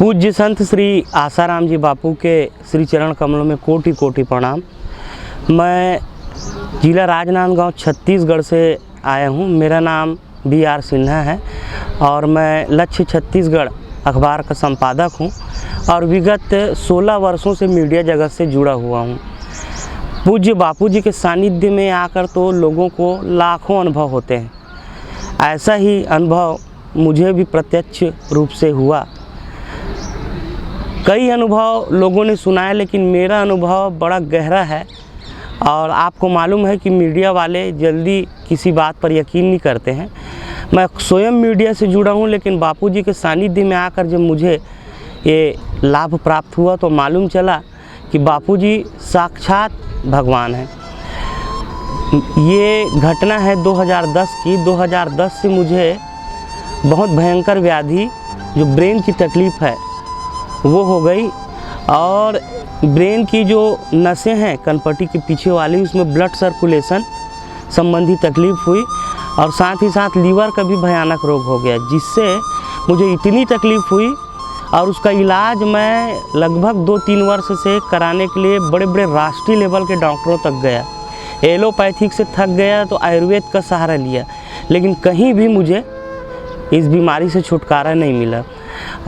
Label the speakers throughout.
Speaker 1: पूज्य संत श्री आसाराम जी बापू के श्री चरण कमलों में कोटि कोटि प्रणाम। मैं जिला राजनांदगांव छत्तीसगढ़ से आया हूँ। मेरा नाम BR सिन्हा है और मैं लक्ष्य छत्तीसगढ़ अखबार का संपादक हूँ और विगत 16 वर्षों से मीडिया जगत से जुड़ा हुआ हूँ। पूज्य बापू जी के सानिध्य में आकर तो लोगों को लाखों अनुभव होते हैं। ऐसा ही अनुभव मुझे भी प्रत्यक्ष रूप से हुआ। कई अनुभव लोगों ने सुनाया, लेकिन मेरा अनुभव बड़ा गहरा है और आपको मालूम है कि मीडिया वाले जल्दी किसी बात पर यकीन नहीं करते हैं। मैं स्वयं मीडिया से जुड़ा हूं, लेकिन बापूजी के सानिध्य में आकर जब मुझे ये लाभ प्राप्त हुआ तो मालूम चला कि बापूजी साक्षात भगवान हैं। ये घटना है 2010 की। 2010 से मुझे बहुत भयंकर व्याधि जो ब्रेन की तकलीफ़ है वो हो गई और ब्रेन की जो नसें हैं कनपट्टी के पीछे वाली, उसमें ब्लड सर्कुलेशन संबंधी तकलीफ़ हुई और साथ ही साथ लीवर का भी भयानक रोग हो गया, जिससे मुझे इतनी तकलीफ़ हुई और उसका इलाज मैं लगभग 2-3 वर्ष से कराने के लिए बड़े बड़े राष्ट्रीय लेवल के डॉक्टरों तक गया। एलोपैथिक से थक गया तो आयुर्वेद का सहारा लिया, लेकिन कहीं भी मुझे इस बीमारी से छुटकारा नहीं मिला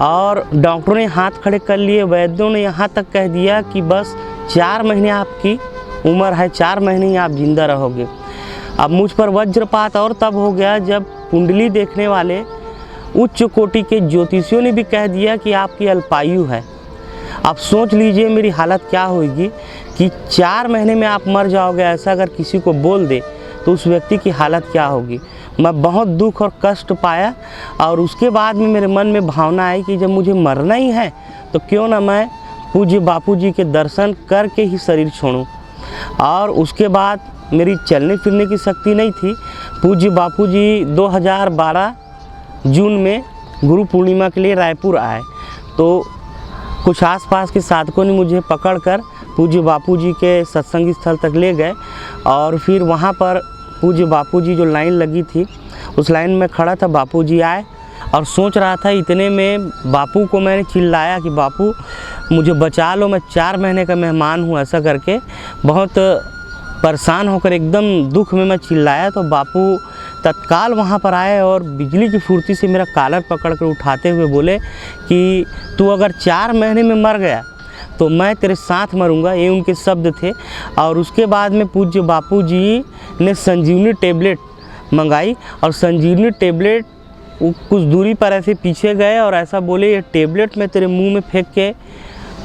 Speaker 1: और डॉक्टरों ने हाथ खड़े कर लिए। वैद्यों ने यहाँ तक कह दिया कि बस 4 महीने आपकी उम्र है, 4 महीने ही आप जिंदा रहोगे। अब मुझ पर वज्रपात और तब हो गया जब कुंडली देखने वाले उच्च कोटि के ज्योतिषियों ने भी कह दिया कि आपकी अल्पायु है। आप सोच लीजिए मेरी हालत क्या होगी कि 4 महीने में आप मर जाओगे, ऐसा अगर किसी को बोल दे तो उस व्यक्ति की हालत क्या होगी। मैं बहुत दुख और कष्ट पाया और उसके बाद में मेरे मन में भावना आई कि जब मुझे मरना ही है तो क्यों ना मैं पूज्य बापू जी के दर्शन करके ही शरीर छोड़ूं। और उसके बाद मेरी चलने फिरने की शक्ति नहीं थी। पूज्य बापू जी 2012 जून में गुरु पूर्णिमा के लिए रायपुर आए तो कुछ आसपास के साधकों ने मुझे पकड़कर पूज्य बापू जी के सत्संग स्थल तक ले गए और फिर वहाँ पर पूज्य बापू जी जो लाइन लगी थी उस लाइन में खड़ा था। बापू जी आए और सोच रहा था, इतने में बापू को मैंने चिल्लाया कि बापू मुझे बचा लो, मैं 4 महीने का मेहमान हूँ। ऐसा करके बहुत परेशान होकर एकदम दुख में मैं चिल्लाया तो बापू तत्काल वहाँ पर आए और बिजली की फुर्ती से मेरा कॉलर पकड़कर उठाते हुए बोले कि तू अगर 4 महीने में मर गया तो मैं तेरे साथ मरूंगा, ये उनके शब्द थे। और उसके बाद में पूज्य बापू जी ने संजीवनी टेबलेट मंगाई और संजीवनी टेबलेट कुछ दूरी पर ऐसे पीछे गए और ऐसा बोले, ये टेबलेट मैं तेरे मुंह में फेंक के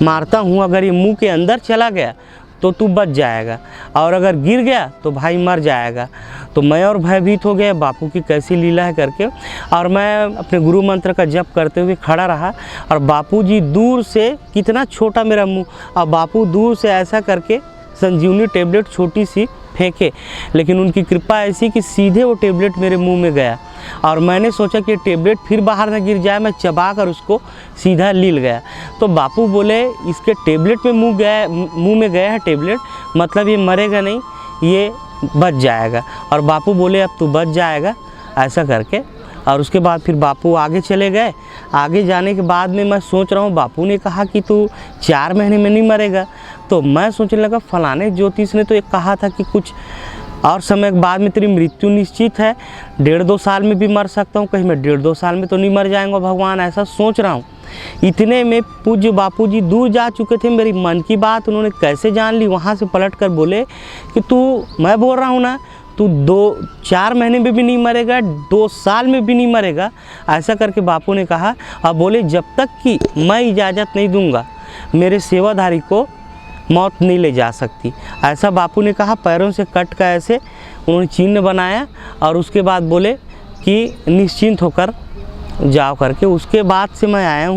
Speaker 1: मारता हूँ, अगर ये मुंह के अंदर चला गया तो तू बच जाएगा और अगर गिर गया तो भाई मर जाएगा। तो मैं और भयभीत हो गया बापू की कैसी लीला है करके, और मैं अपने गुरु मंत्र का जप करते हुए खड़ा रहा और बापू जी दूर से, कितना छोटा मेरा मुंह, और बापू दूर से ऐसा करके संजीवनी टेबलेट छोटी सी फेंके, लेकिन उनकी कृपा ऐसी कि सीधे वो टेबलेट मेरे मुंह में गया और मैंने सोचा कि टेबलेट फिर बाहर न गिर जाए, मैं चबा कर उसको सीधा लील गया। तो बापू बोले इसके टेबलेट में मुंह में गया है टेबलेट, मतलब ये मरेगा नहीं, ये बच जाएगा। और बापू बोले अब तू बच जाएगा, ऐसा करके। और उसके बाद फिर बापू आगे चले गए। आगे जाने के बाद में मैं सोच रहा हूँ, बापू ने कहा कि तू 4 महीने में नहीं मरेगा, तो मैं सोचने लगा फलाने ज्योतिष ने तो एक कहा था कि कुछ और समय के बाद में तेरी मृत्यु निश्चित है, 1.5-2 साल में भी मर सकता हूँ, कहीं मैं 1.5-2 साल में तो नहीं मर जाएंगा भगवान, ऐसा सोच रहा हूँ। इतने में पूज्य बापू जी दूर जा चुके थे। मेरी मन की बात उन्होंने कैसे जान ली, वहाँ से पलट कर बोले कि तू, मैं बोल रहा हूँ ना, तू 4 महीने में भी नहीं मरेगा, 2 साल में भी नहीं मरेगा, ऐसा करके बापू ने कहा। और बोले जब तक कि मैं इजाज़त नहीं दूंगा मेरे सेवाधारी को मौत नहीं ले जा सकती, ऐसा बापू ने कहा। पैरों से कट का ऐसे उन्होंने चिन्ह बनाया और उसके बाद बोले कि निश्चिंत होकर जाओ करके। उसके बाद से मैं आया हूँ।